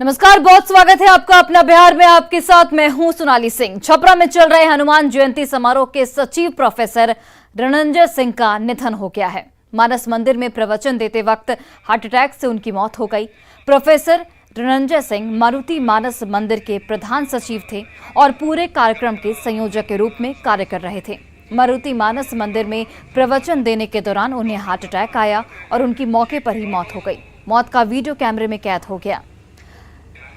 नमस्कार, बहुत स्वागत है आपका अपना बिहार में। आपके साथ मैं हूं सोनाली सिंह। छपरा में चल रहे हनुमान जयंती समारोह के सचिव प्रोफेसर रणंजय सिंह का निधन हो गया है। मानस मंदिर में प्रवचन देते वक्त हार्ट अटैक से उनकी मौत हो गई। प्रोफेसर रणंजय सिंह मारुति मानस मंदिर के प्रधान सचिव थे और पूरे कार्यक्रम के संयोजक के रूप में कार्य कर रहे थे। मारुति मानस मंदिर में प्रवचन देने के दौरान उन्हें हार्ट अटैक आया और उनकी मौके पर ही मौत हो गई। मौत का वीडियो कैमरे में कैद हो गया।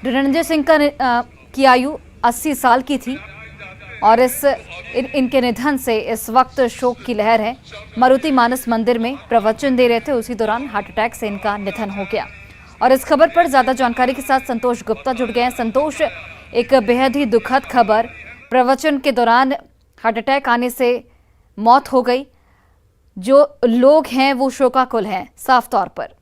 रणंजय सिंह की आयु 80 साल की थी और इनके निधन से इस वक्त शोक की लहर है। मारुति मानस मंदिर में प्रवचन दे रहे थे, उसी दौरान हार्ट अटैक से इनका निधन हो गया। और इस खबर पर ज्यादा जानकारी के साथ संतोष गुप्ता जुड़ गए हैं। संतोष, एक बेहद ही दुखद खबर, प्रवचन के दौरान हार्ट अटैक आने से मौत हो गई। जो लोग हैं वो शोकाकुल हैं साफ तौर पर।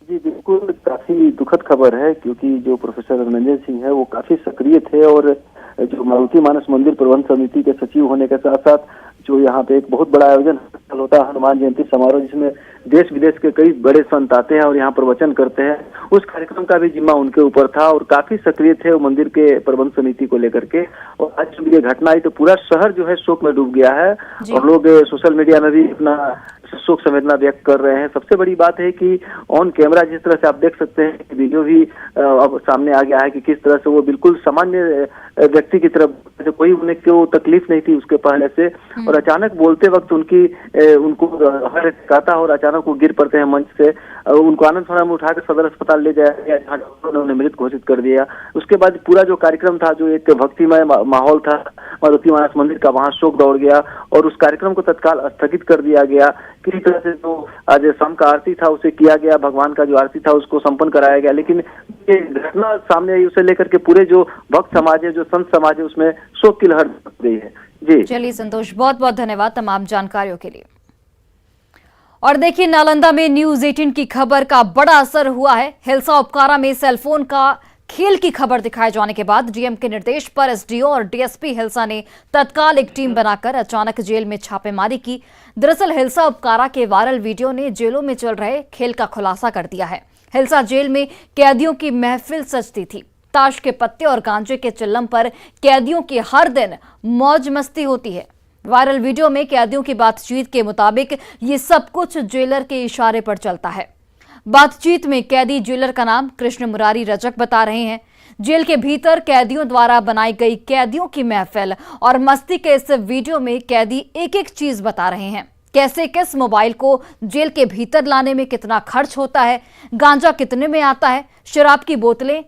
जी बिल्कुल, काफी दुखद खबर है क्योंकि जो प्रोफेसर रणंजय सिंह है वो काफी सक्रिय थे और जो मारुति मानस मंदिर प्रबंध समिति के सचिव होने के साथ साथ जो यहाँ पे एक बहुत बड़ा आयोजन होता है हनुमान जयंती समारोह, जिसमें देश विदेश के कई बड़े संत आते हैं और यहाँ प्रवचन करते हैं, उस कार्यक्रम का भी जिम्मा उनके ऊपर था और काफी सक्रिय थे वो मंदिर के प्रबंध समिति को लेकर के। और आज जब ये घटना आई तो पूरा शहर जो है शोक में डूब गया है और लोग सोशल मीडिया में भी अपना शोक संवेदना व्यक्त कर रहे हैं। सबसे बड़ी बात है कि ऑन कैमरा जिस तरह से आप देख सकते हैं, वीडियो भी अब सामने आ गया है कि किस तरह से वो बिल्कुल सामान्य व्यक्ति की तरफ, जो कोई उन्हें क्यों तकलीफ नहीं थी उसके पहले से, और अचानक बोलते वक्त उनको हार्ट आता और अचानक वो गिर पड़ते हैं मंच से। उनको आनंद फानन में उठाकर सदर अस्पताल ले जाया गया, जहाँ डॉक्टरों ने उन्हें मृत घोषित कर दिया। उसके बाद पूरा जो कार्यक्रम था, जो एक भक्तिमय माहौल था मारुति मानस मंदिर का, वहाँ शोक दौड़ गया और उस कार्यक्रम को तत्काल स्थगित कर दिया गया। किसी तरह से जो आज शाम का आरती था उसे किया गया, भगवान का जो आरती था उसको संपन्न कराया गया, लेकिन ये घटना सामने आई उसे लेकर के पूरे जो भक्त समाज है, जो संत समाज है, उसमें शोक की लहर गई है। जी चलिए संतोष, बहुत बहुत धन्यवाद तमाम जानकारियों के लिए। और देखिए, नालंदा में न्यूज 18 की खबर का बड़ा असर हुआ है। हिलसा उपकारा में सेलफोन का खेल की खबर दिखाए जाने के बाद डीएम के निर्देश पर एसडीओ और डीएसपी हिलसा ने तत्काल एक टीम बनाकर अचानक जेल में छापेमारी की। दरअसल हिलसा उपकारा के वायरल वीडियो ने जेलों में चल रहे खेल का खुलासा कर दिया है। हिलसा जेल में कैदियों की महफिल सजती थी। ताश के पत्ते और गांजे के चिल्लम पर कैदियों की हर दिन मौज मस्ती होती है। वायरल वीडियो में कैदियों की बातचीत के मुताबिक ये सब कुछ जेलर के इशारे पर चलता है। बातचीत में कैदी जेलर का नाम कृष्ण मुरारी रजक बता रहे हैं। जेल के भीतर कैदियों द्वारा बनाई गई कैदियों की महफिल और मस्ती के इस वीडियो में कैदी एक एक चीज बता रहे हैं। कैसे किस मोबाइल को जेल के भीतर लाने में कितना खर्च होता है, गांजा कितने में आता है, शराब की बोतलें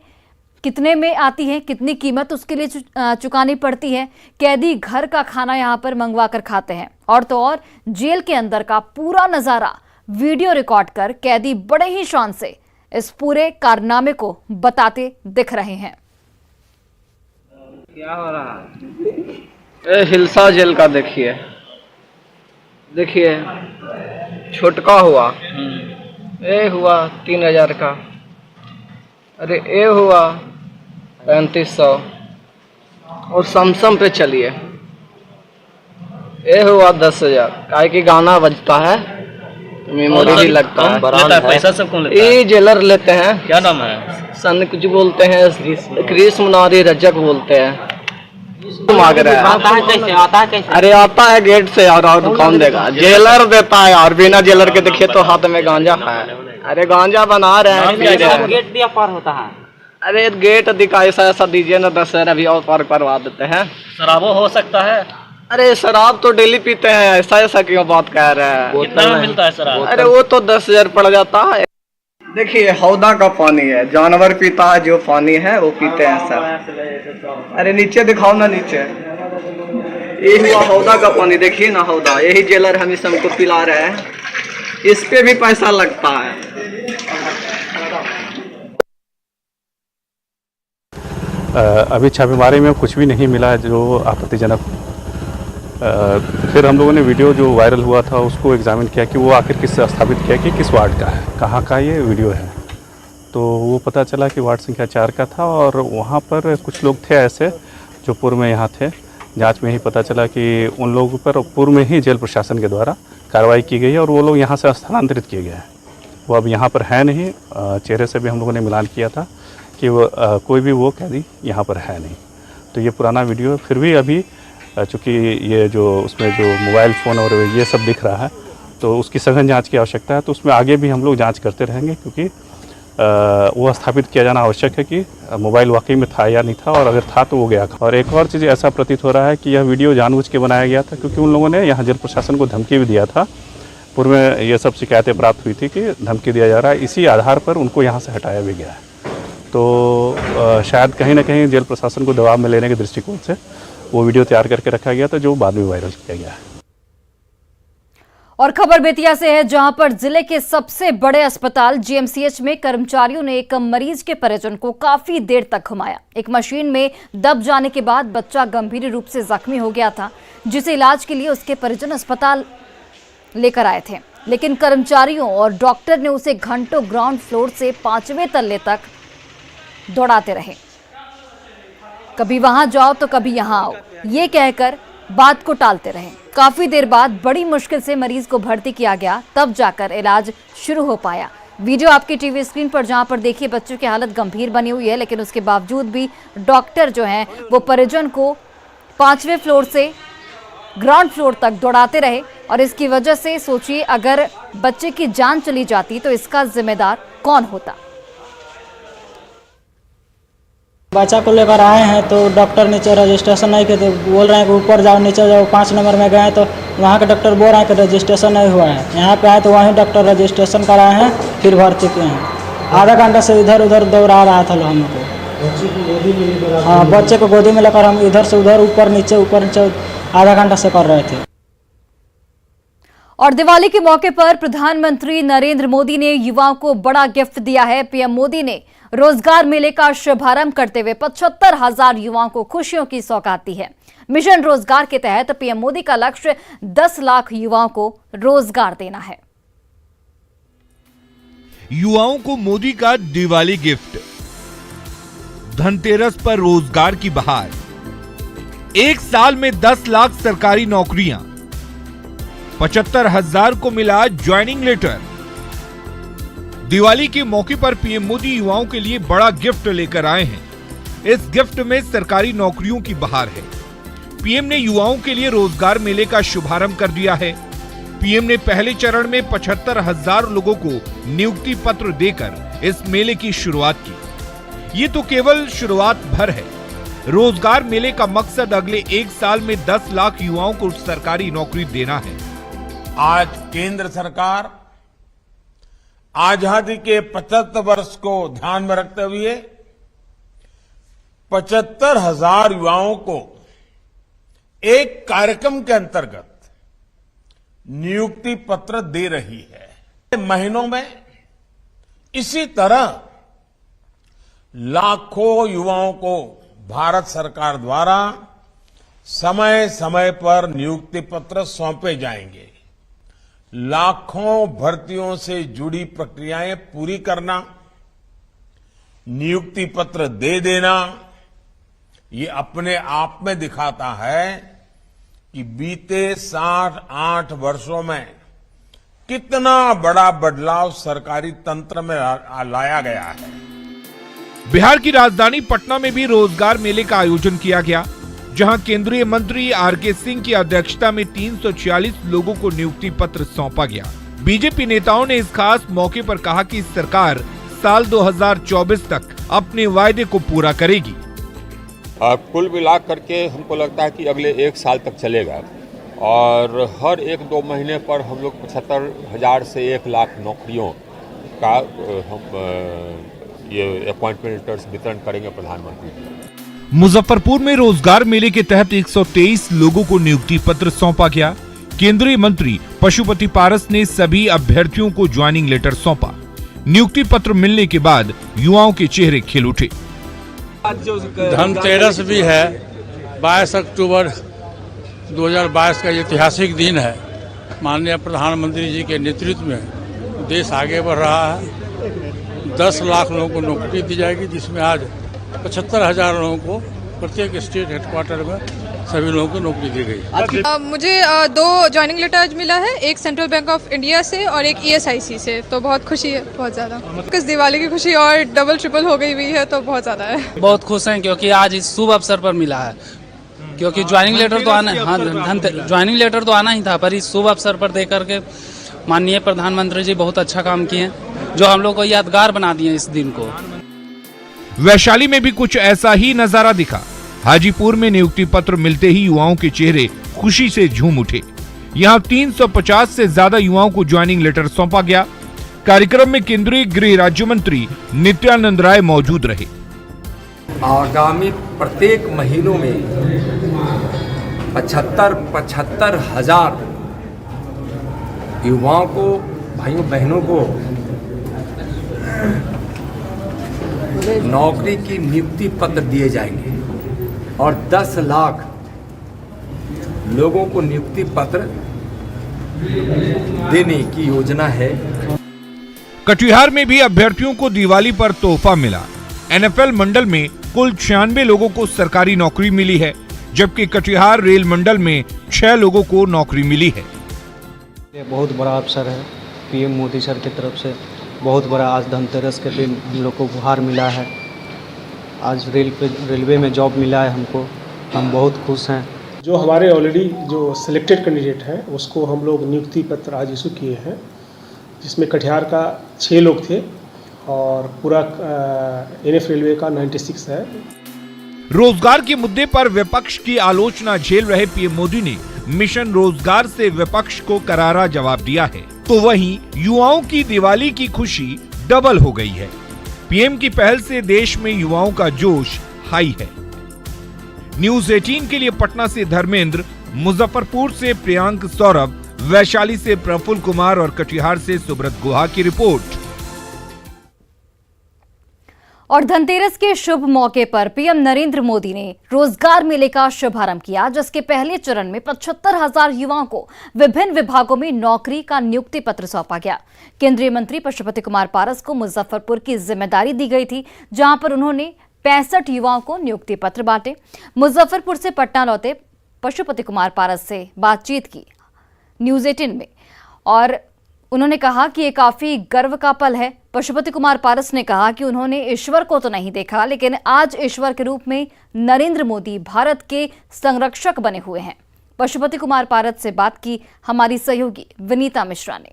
कितने में आती हैं, कितनी कीमत उसके लिए चुकानी पड़ती है। कैदी घर का खाना यहाँ पर मंगवा कर खाते हैं। और तो और जेल के अंदर का पूरा नजारा वीडियो रिकॉर्ड कर कैदी बड़े ही शान से इस पूरे कारनामे को बताते दिख रहे हैं। क्या हो रहा है? हिलसा जेल का देखिए छोटका हुआ, ए हुआ 3000 का, अरे ए हुआ 3500, और समसम पे चलिए ए हुआ 10,000। काहे की गाना बजता है, मेमोरी भी लगता है। पैसा सब कौन लेता ये जेलर लेते हैं। क्या नाम है? सन कुछ बोलते हैं, कृष्ण मुरारी रजक बोलते हैं। मांग रहे हैं। आता है कैसे? अरे आता है गेट से यार, और कौन देगा? जेलर देता है यार। बिना जेलर के देखिए तो हाथ में गांजा है। अरे गांजा बना रहे हैं। गेट दिया पार होता है। अरे गेट दिखा, ऐसा दीजिए ना, 10,000 अभी और पार करवा देते हैं। शराबो हो सकता है? अरे शराब तो डेली पीते हैं, ऐसा क्यों बात कह रहे हैं? कितना में मिलता है शराब? अरे वो तो 10,000 पड़ जाता है। देखिए हौदा का पानी है, जानवर पीता है, जो पानी है वो पीते हैं सर। अरे नीचे दिखाओ ना, नीचे ये हुआ हौदा का पानी, देखिए ना हौदा, यही जेलर हम इस हमको पिला रहे हैं, इस पे भी पैसा लगता है। अभी छापेमारी में कुछ भी नहीं मिला जो आपत्तिजनक। फिर हम लोगों ने वीडियो जो वायरल हुआ था उसको एग्जामिन किया कि वो आखिर किस स्थापित किया कि किस वार्ड का है, कहाँ का ये वीडियो है। तो वो पता चला कि वार्ड संख्या 4 का था और वहाँ पर कुछ लोग थे ऐसे जो पूर्व में यहाँ थे। जांच में ही पता चला कि उन लोगों पर पूर्व में ही जेल प्रशासन के द्वारा कार्रवाई की गई है और वो लोग यहाँ से स्थानांतरित किए गए हैं। वो अब यहाँ पर है नहीं। चेहरे से भी हम लोगों ने मिलान किया था कि कोई भी वो कैदी यहाँ पर है नहीं। तो ये पुराना वीडियो फिर भी अभी चूँकि ये जो उसमें जो मोबाइल फ़ोन और ये सब दिख रहा है तो उसकी सघन जांच की आवश्यकता है। तो उसमें आगे भी हम लोग जांच करते रहेंगे, क्योंकि वो स्थापित किया जाना आवश्यक है कि मोबाइल वाकई में था या नहीं था, और अगर था तो वो गया। और एक और चीज़ ऐसा प्रतीत हो रहा है कि यह वीडियो जानबूझ के बनाया गया था, क्योंकि उन लोगों ने यहाँ जेल प्रशासन को धमकी भी दिया था। पूर्व में ये सब शिकायतें प्राप्त हुई थी कि धमकी दिया जा रहा है, इसी आधार पर उनको यहाँ से हटाया भी गया है। तो शायद कहीं ना कहीं जेल प्रशासन को दबाव में लेने के दृष्टिकोण से वो वीडियो तैयार करके रखा गया था, जो बाद में वायरल किया गया है। और खबर बेतिया से है, जहां पर जिले के सबसे बड़े अस्पताल जीएमसीएच में कर्मचारियों ने एक मरीज के परिजन को काफी देर तक घुमाया। एक मशीन में दब जाने के बाद बच्चा गंभीर रूप से जख्मी हो गया था, जिसे इलाज के लिए उसके परिजन अस्पताल लेकर आए थे, लेकिन कर्मचारियों और डॉक्टर ने उसे घंटों ग्राउंड फ्लोर से 5वें तल्ले तक दौड़ाते रहे। कभी वहां जाओ तो कभी यहां आओ, ये कहकर बात को टालते रहे। काफी देर बाद बड़ी मुश्किल से मरीज को भर्ती किया गया, तब जाकर इलाज शुरू हो पाया। वीडियो आपकी टीवी स्क्रीन पर जहां पर देखिए बच्चों की हालत गंभीर बनी हुई है, लेकिन उसके बावजूद भी डॉक्टर जो हैं वो परिजन को 5वें फ्लोर से ग्राउंड फ्लोर तक दौड़ाते रहे। और इसकी वजह से सोचिए, अगर बच्चे की जान चली जाती तो इसका जिम्मेदार कौन होता। बच्चा को लेकर आए हैं तो डॉक्टर नीचे रजिस्ट्रेशन नहीं किए, तो बोल रहे हैं कि ऊपर जाओ, नीचे जाओ। 5 नंबर में गए तो वहाँ के डॉक्टर बोल रहे हैं कि रजिस्ट्रेशन नहीं हुआ है। यहाँ पे आए तो वहीं डॉक्टर रजिस्ट्रेशन कराए हैं, फिर भर्ती किए हैं। आधा घंटा से इधर उधर दौड़ा रहा था हमको। हाँ, बच्चे को गोदी में लेकर हम इधर से उधर, ऊपर नीचे आधा घंटा से कर रहे थे। और दिवाली के मौके पर प्रधानमंत्री नरेंद्र मोदी ने युवाओं को बड़ा गिफ्ट दिया है। पीएम मोदी ने रोजगार मेले का शुभारंभ करते हुए 75,000 युवाओं को खुशियों की सौगात दी है। मिशन रोजगार के तहत पीएम मोदी का लक्ष्य 10 लाख युवाओं को रोजगार देना है। युवाओं को मोदी का दिवाली गिफ्ट, धनतेरस पर रोजगार की बहार, 1 साल में 10 लाख सरकारी नौकरियां, 75,000 को मिला ज्वाइनिंग लेटर। दिवाली के मौके पर पीएम मोदी युवाओं के लिए बड़ा गिफ्ट लेकर आए हैं। इस गिफ्ट में सरकारी नौकरियों की बहार है। पीएम ने युवाओं के लिए रोजगार मेले का शुभारंभ कर दिया है। पीएम ने पहले चरण में 75,000 लोगों को नियुक्ति पत्र देकर इस मेले की शुरुआत की। ये तो केवल शुरुआत भर है। रोजगार मेले का मकसद अगले 1 साल में 10 लाख युवाओं को सरकारी नौकरी देना है। आज केंद्र सरकार आजादी के 75 वर्ष को ध्यान में रखते हुए 75,000 युवाओं को एक कार्यक्रम के अंतर्गत नियुक्ति पत्र दे रही है। महीनों में इसी तरह लाखों युवाओं को भारत सरकार द्वारा समय समय पर नियुक्ति पत्र सौंपे जाएंगे। लाखों भर्तियों से जुड़ी प्रक्रियाएं पूरी करना, नियुक्ति पत्र दे देना, ये अपने आप में दिखाता है कि बीते 7-8 वर्षों में कितना बड़ा बदलाव सरकारी तंत्र में लाया गया है। बिहार की राजधानी पटना में भी रोजगार मेले का आयोजन किया गया, जहां केंद्रीय मंत्री आरके सिंह की अध्यक्षता में 346 लोगों को नियुक्ति पत्र सौंपा गया। बीजेपी नेताओं ने इस खास मौके पर कहा कि सरकार साल 2024 तक अपने वायदे को पूरा करेगी। कुल मिला करके हमको लगता है कि अगले 1 साल तक चलेगा और हर 1-2 महीने पर हम लोग 75,000 से 1 लाख नौकरियों का हम ये अपॉइंटमेंट लेटर्स वितरण करेंगे प्रधानमंत्री जी। मुजफ्फरपुर में रोजगार मेले के तहत 123 लोगों को नियुक्ति पत्र सौंपा गया। केंद्रीय मंत्री पशुपति पारस ने सभी अभ्यर्थियों को ज्वाइनिंग लेटर सौंपा। नियुक्ति पत्र मिलने के बाद युवाओं के चेहरे खिल उठे। धनतेरस भी है, 22 अक्टूबर 2022 का ऐतिहासिक दिन है। माननीय प्रधानमंत्री जी के नेतृत्व में देश आगे बढ़ रहा है। 10 लाख लोगों को नौकरी दी जाएगी, जिसमें आज 75,000 लोगों को प्रत्येक स्टेट हेडक्वार्टर में सभी लोगों को नौकरी दी गई। मुझे 2 ज्वाइनिंग लेटर आज मिला है, एक सेंट्रल बैंक ऑफ इंडिया से और एक ESIC से, तो बहुत खुशी है, बहुत ज़्यादा। किस दिवाली की खुशी और डबल ट्रिपल हो गई हुई है, तो बहुत ज़्यादा है। बहुत खुश हैं क्योंकि आज इस शुभ अवसर पर मिला है, क्योंकि ज्वाइनिंग लेटर तो आना, ज्वाइनिंग लेटर तो आना ही था, पर इस शुभ अवसर पर दे करके माननीय प्रधानमंत्री जी बहुत अच्छा काम किए, जो हम लोग को यादगार बना दिए इस दिन को। वैशाली में भी कुछ ऐसा ही नजारा दिखा। हाजीपुर में नियुक्ति पत्र मिलते ही युवाओं के चेहरे खुशी से झूम उठे। यहां 350 से ज्यादा युवाओं को ज्वाइनिंग लेटर सौंपा गया। कार्यक्रम में केंद्रीय गृह राज्य मंत्री नित्यानंद राय मौजूद रहे। आगामी प्रत्येक महीनों में 75 हजार युवाओं को, भाइयों बहनों को नौकरी की नियुक्ति पत्र दिए जाएंगे और 10 लाख लोगों को नियुक्ति पत्र देने की योजना है। कटिहार में भी अभ्यर्थियों को दिवाली पर तोहफा मिला। NFL मंडल में कुल 96 लोगों को सरकारी नौकरी मिली है, जबकि कटिहार रेल मंडल में 6 लोगों को नौकरी मिली है। ये बहुत बड़ा अवसर है, PM मोदी सर की तरफ से बहुत बड़ा। आज धनतेरस के दिन हम लोग को उपहार मिला है। आज रेलवे में जॉब मिला है हमको, हम बहुत खुश हैं। जो हमारे ऑलरेडी जो सिलेक्टेड कैंडिडेट हैं उसको हम लोग नियुक्ति पत्र आज इशू किए हैं, जिसमें कटिहार का 6 लोग थे और पूरा NF रेलवे का 96 है। रोजगार के मुद्दे पर विपक्ष की आलोचना झेल रहे PM मोदी ने मिशन रोजगार से विपक्ष को करारा जवाब दिया है। तो वहीं युवाओं की दिवाली की खुशी डबल हो गई है। PM की पहल से देश में युवाओं का जोश हाई है। न्यूज़ 18 के लिए पटना से धर्मेंद्र, मुजफ्फरपुर से प्रियांक सौरभ, वैशाली से प्रफुल्ल कुमार और कटिहार से सुब्रत गुहा की रिपोर्ट। और धनतेरस के शुभ मौके पर PM नरेंद्र मोदी ने रोजगार मेले का शुभारंभ किया, जिसके पहले चरण में 75,000 युवाओं को विभिन्न विभागों में नौकरी का नियुक्ति पत्र सौंपा गया। केंद्रीय मंत्री पशुपति कुमार पारस को मुजफ्फरपुर की जिम्मेदारी दी गई थी, जहां पर उन्होंने 65 युवाओं को नियुक्ति पत्र बांटे। मुजफ्फरपुर से पटना लौटे पशुपति कुमार पारस से बातचीत की न्यूज़ 18 में और उन्होंने कहा कि ये काफी गर्व का पल है। पशुपति कुमार पारस ने कहा कि उन्होंने ईश्वर को तो नहीं देखा, लेकिन आज ईश्वर के रूप में नरेंद्र मोदी भारत के संरक्षक बने हुए हैं। पशुपति कुमार पारस से बात की हमारी सहयोगी विनीता मिश्रा ने।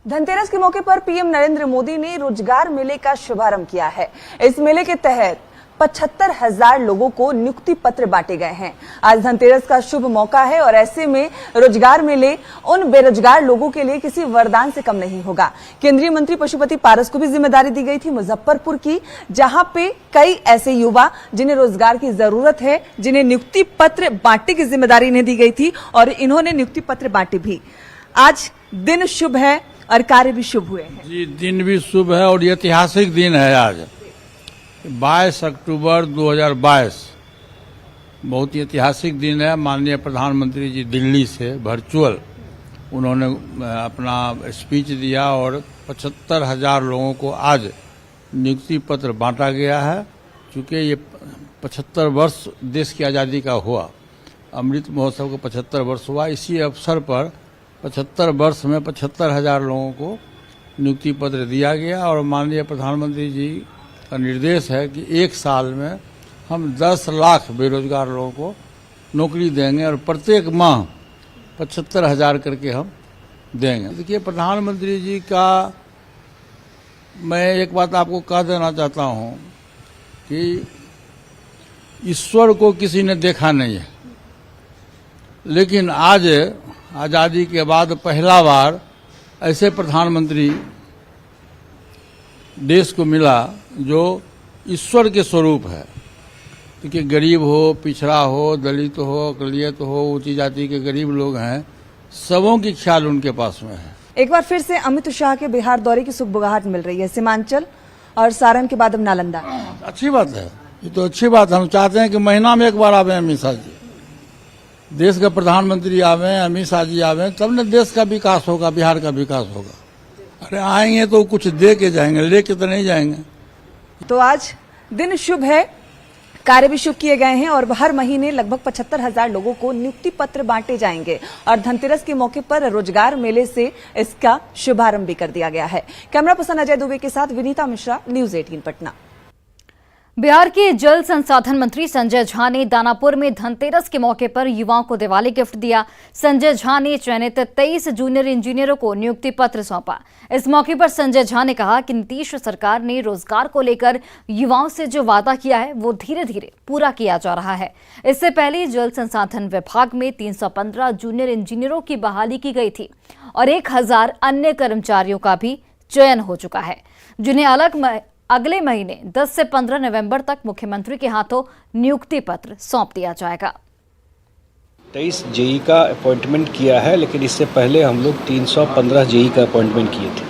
धनतेरस के मौके पर PM नरेंद्र मोदी ने रोजगार मेले का शुभारंभ किया है। इस मेले के तहत 75,000 लोगों को नियुक्ति पत्र बांटे गए हैं। आज धनतेरस का शुभ मौका है और ऐसे में रोजगार मेले उन बेरोजगार लोगों के लिए किसी वरदान से कम नहीं होगा। केंद्रीय मंत्री पशुपति पारस को भी जिम्मेदारी दी गई थी मुजफ्फरपुर की, जहां पे कई ऐसे युवा जिन्हें रोजगार की जरूरत है, जिन्हें नियुक्ति पत्र बांटने की जिम्मेदारी इन्हें दी गई थी और इन्होंने नियुक्ति पत्र बांटे भी। आज दिन शुभ है और कार्य भी शुभ हुए हैं। जी, दिन भी शुभ है और ऐतिहासिक दिन है। आज 22 अक्टूबर 2022 बहुत ही ऐतिहासिक दिन है। माननीय प्रधानमंत्री जी दिल्ली से वर्चुअल उन्होंने अपना स्पीच दिया और 75,000 लोगों को आज नियुक्ति पत्र बांटा गया है। चूँकि ये 75 वर्ष देश की आज़ादी का हुआ, अमृत महोत्सव को 75 वर्ष हुआ, इसी अवसर पर 75 वर्ष में 75,000 लोगों को नियुक्ति पत्र दिया गया और माननीय प्रधानमंत्री जी का निर्देश है कि 1 साल में हम 10 लाख बेरोजगार लोगों को नौकरी देंगे और प्रत्येक माह 75,000 करके हम देंगे। देखिए, प्रधानमंत्री जी का मैं एक बात आपको कह देना चाहता हूं कि ईश्वर को किसी ने देखा नहीं है, लेकिन आज आज़ादी के बाद पहला बार ऐसे प्रधानमंत्री देश को मिला जो ईश्वर के स्वरूप है। क्योंकि गरीब हो, पिछड़ा हो, दलित हो, अकलियत हो, ऊंची जाति के गरीब लोग हैं, सबों की ख्याल उनके पास में है। एक बार फिर से अमित शाह के बिहार दौरे की सुगबुगाहट मिल रही है। सीमांचल और सारण के बाद अब नालंदा। अच्छी बात है, ये तो अच्छी बात है। हम चाहते हैं कि महीना में एक बार आवे अमित शाह जी, देश का प्रधानमंत्री आवे, अमित शाह जी आवे, तब न देश का विकास होगा, बिहार का विकास होगा। अरे आएंगे तो कुछ दे के जाएंगे, लेके तो नहीं जाएंगे। तो आज दिन शुभ है, कार्य भी शुरू किए गए हैं और हर महीने लगभग 75,000 लोगों को नियुक्ति पत्र बांटे जाएंगे और धनतेरस के मौके पर रोजगार मेले से इसका शुभारंभ भी कर दिया गया है। कैमरा पर्सन अजय दुबे के साथ विनीता मिश्रा, न्यूज 18 पटना। बिहार के जल संसाधन मंत्री संजय झा ने दानापुर में धनतेरस के मौके पर युवाओं को दिवाली गिफ्ट दिया। संजय झा ने चयनित 23 जूनियर इंजीनियरों को नियुक्ति पत्र सौंपा। इस मौके पर संजय झा ने कहा कि नीतीश सरकार ने रोजगार को लेकर युवाओं से जो वादा किया है वो धीरे धीरे पूरा किया जा रहा है। इससे पहले जल संसाधन विभाग में 315 जूनियर इंजीनियरों की बहाली की गई थी और 1000 अन्य कर्मचारियों का भी चयन हो चुका है, जिन्हें अगले महीने 10 से 15 नवंबर तक मुख्यमंत्री के हाथों नियुक्ति पत्र सौंप दिया जाएगा। 23 जेई का अपॉइंटमेंट किया है, लेकिन इससे पहले हम लोग 315 जेई का अपॉइंटमेंट किए थे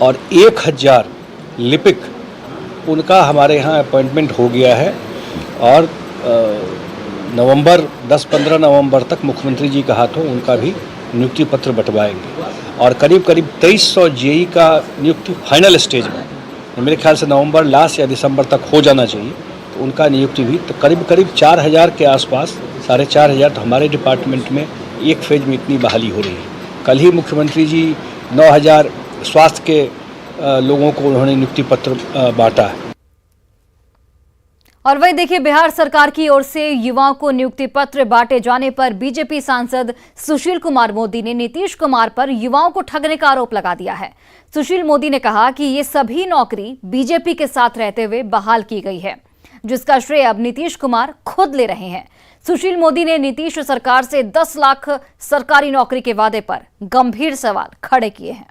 और 1000 लिपिक उनका हमारे यहाँ अपॉइंटमेंट हो गया है और नवंबर 10-15 नवंबर तक मुख्यमंत्री जी के हाथों उनका भी नियुक्ति पत्र बंटवाएंगे और करीब 2300 जेई का नियुक्ति फाइनल स्टेज में मेरे ख्याल से नवंबर लास्ट या दिसंबर तक हो जाना चाहिए। तो उनका नियुक्ति भी तो करीब 4000 के आसपास, 4500 तो हमारे डिपार्टमेंट में एक फेज में इतनी बहाली हो रही है। कल ही मुख्यमंत्री जी 9000 स्वास्थ्य के लोगों को उन्होंने नियुक्ति पत्र बांटा है। और वही देखिए, बिहार सरकार की ओर से युवाओं को नियुक्ति पत्र बांटे जाने पर बीजेपी सांसद सुशील कुमार मोदी ने नीतीश कुमार पर युवाओं को ठगने का आरोप लगा दिया है। सुशील मोदी ने कहा कि ये सभी नौकरी बीजेपी के साथ रहते हुए बहाल की गई है, जिसका श्रेय अब नीतीश कुमार खुद ले रहे हैं। सुशील मोदी ने नीतीश सरकार से 10 लाख सरकारी नौकरी के वादे पर गंभीर सवाल खड़े किए हैं।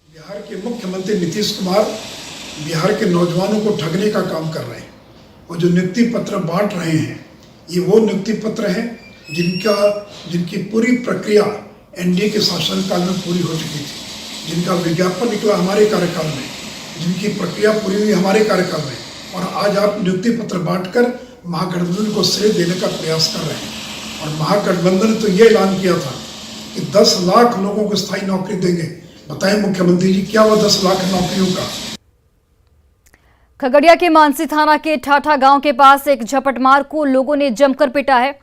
बिहार के मुख्यमंत्री नीतीश कुमार बिहार के नौजवानों को ठगने का काम कर रहे हैं और जो नियुक्ति पत्र बांट रहे हैं ये वो नियुक्ति पत्र हैं जिनकी पूरी प्रक्रिया एनडीए के शासनकाल में पूरी हो चुकी थी, जिनका विज्ञापन निकला हमारे कार्यकाल में, जिनकी प्रक्रिया पूरी हुई हमारे कार्यकाल में, और आज आप नियुक्ति पत्र बांटकर महागठबंधन को श्रेय देने का प्रयास कर रहे हैं। और महागठबंधन ने तो ये ऐलान किया था कि 10 लाख लोगों को स्थायी नौकरी देंगे। बताएं मुख्यमंत्री जी, क्या वो 10 लाख नौकरियों का? खगड़िया के मानसी थाना के ठाठा गांव के पास एक झपटमार को लोगों ने जमकर पीटा है।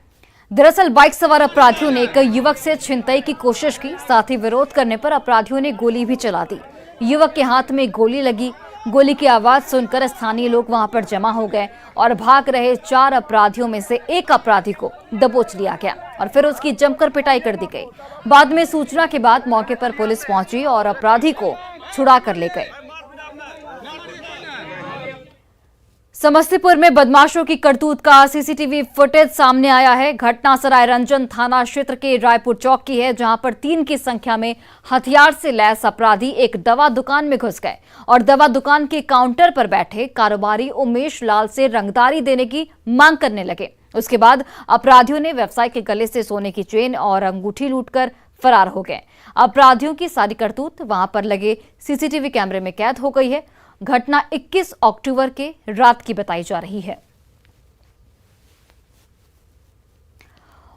दरअसल बाइक सवार अपराधियों ने एक युवक से छिनतई की कोशिश की, साथ ही विरोध करने पर अपराधियों ने गोली भी चला दी। युवक के हाथ में गोली लगी। गोली की आवाज सुनकर स्थानीय लोग वहां पर जमा हो गए और भाग रहे 4 अपराधियों में से एक अपराधी को दबोच लिया गया और फिर उसकी जमकर पिटाई कर दी गई। बाद में सूचना के बाद मौके पर पुलिस पहुंची और अपराधी को छुड़ा कर ले गए। समस्तीपुर में बदमाशों की करतूत का सीसीटीवी फुटेज सामने आया है। घटना सरायरंजन थाना क्षेत्र के रायपुर चौक की है, जहां पर 3 की संख्या में हथियार से लैस अपराधी एक दवा दुकान में घुस गए और दवा दुकान के काउंटर पर बैठे कारोबारी उमेश लाल से रंगदारी देने की मांग करने लगे। उसके बाद अपराधियों ने व्यवसायी के गले से सोने की चेन और अंगूठी लूटकर फरार हो गए। अपराधियों की सारी करतूत वहां पर लगे सीसीटीवी कैमरे में कैद हो गई है। घटना 21 अक्टूबर के रात की बताई जा रही है।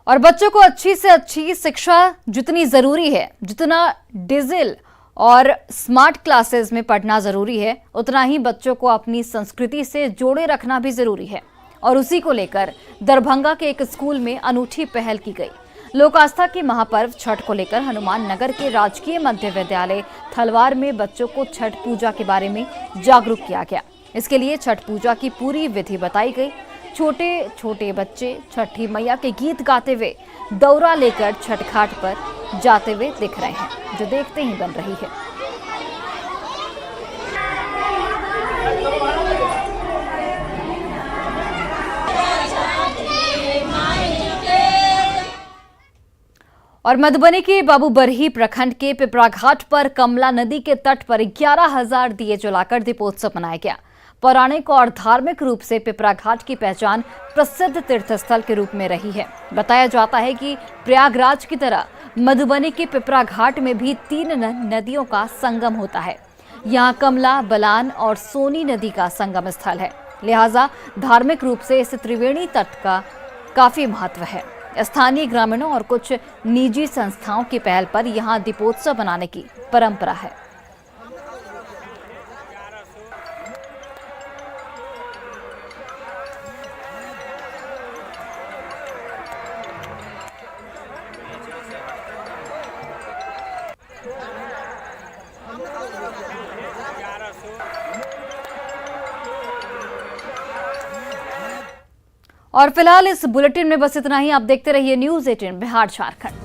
और बच्चों को अच्छी से अच्छी शिक्षा जितनी जरूरी है, जितना डिजिटल और स्मार्ट क्लासेस में पढ़ना जरूरी है, उतना ही बच्चों को अपनी संस्कृति से जोड़े रखना भी जरूरी है। और उसी को लेकर दरभंगा के एक स्कूल में अनूठी पहल की गई। लोक आस्था के महापर्व छठ को लेकर हनुमान नगर के राजकीय मध्य विद्यालय थलवार में बच्चों को छठ पूजा के बारे में जागरूक किया गया। इसके लिए छठ पूजा की पूरी विधि बताई गई। छोटे छोटे बच्चे छठी मैया के गीत गाते हुए दौरा लेकर छठ घाट पर जाते हुए दिख रहे हैं, जो देखते ही बन रही है। और मधुबनी के बाबूबरही प्रखंड के पिपराघाट पर कमला नदी के तट पर 11,000 दिए जलाकर दीपोत्सव मनाया गया। पौराणिक और धार्मिक रूप से पिपराघाट की पहचान प्रसिद्ध तीर्थस्थल के रूप में रही है। बताया जाता है कि प्रयागराज की तरह मधुबनी के पिपराघाट में भी 3 नदियों का संगम होता है। यहाँ कमला, बलान और सोनी नदी का संगम स्थल है, लिहाजा धार्मिक रूप से इस त्रिवेणी तट का काफी महत्व है। स्थानीय ग्रामीणों और कुछ निजी संस्थाओं की पहल पर यहां दीपोत्सव मनाने की परंपरा है। और फिलहाल इस बुलेटिन में बस इतना ही। आप देखते रहिए न्यूज़ 18 बिहार झारखंड।